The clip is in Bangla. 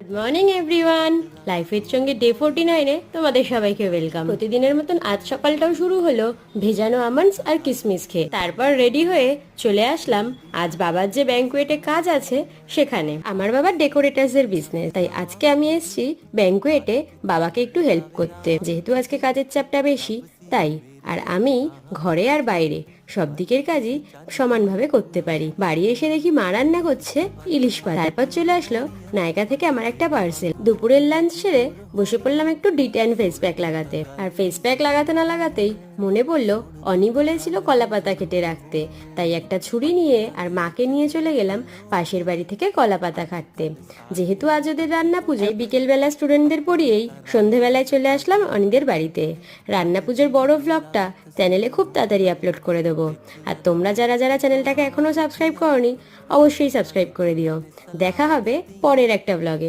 Good morning everyone. Life with সঙ্গে ডে 49-এ তোমাদের সবাইকে ওয়েলকাম। প্রতিদিনের মতন আজ সকালটাও শুরু হলো ভেজানো আমন্ডস আর কিসমিস খেয়ে। তারপর রেডি হয়ে চলে আসলাম আজ বাবার যে ব্যাংকুয়েটে কাজ আছে সেখানে। আমার বাবার ডেকোরেটার্সের বিজনেস, তাই আজকে আমি এসেছি ব্যাংকুয়েটে বাবাকে একটু হেল্প করতে। যেহেতু আজকে কাজের চাপটা বেশি তাই, আর আমি ঘরে আর বাইরে সব দিকের কাজই সমানভাবে করতে পারি। বাড়ি এসে দেখি মা রান্না করছে ইলিশ মাছ। তারপর চলে আসলো নায়কা থেকে আমার একটা পার্সেল। দুপুরের লাঞ্চ সেরে বসে পড়লাম একটু ডিট্যান ফেস প্যাক লাগাতে। আর ফেস প্যাক লাগাতে না লাগাতেই মনে পড়লো অনি বলেছিল কলা পাতা কেটে রাখতে, তাই একটা ছুরি নিয়ে আর মাকে নিয়ে চলে গেলাম পাশের বাড়ি থেকে কলা পাতা কাটতে। যেহেতু আজ ওদের রান্না পুজো, বিকেলবেলা স্টুডেন্টদের পড়িয়েই সন্ধেবেলায় চলে আসলাম অনিদের বাড়িতে। রান্না পুজোর বড় ব্লগটা চ্যানেলে খুব তাড়াতাড়ি আপলোড করে দেবো। আর তোমরা যারা যারা চ্যানেলটাকে এখনো সাবস্ক্রাইব করোনি অবশ্যই সাবস্ক্রাইব করে দিও। দেখা হবে পরের একটা ব্লগে।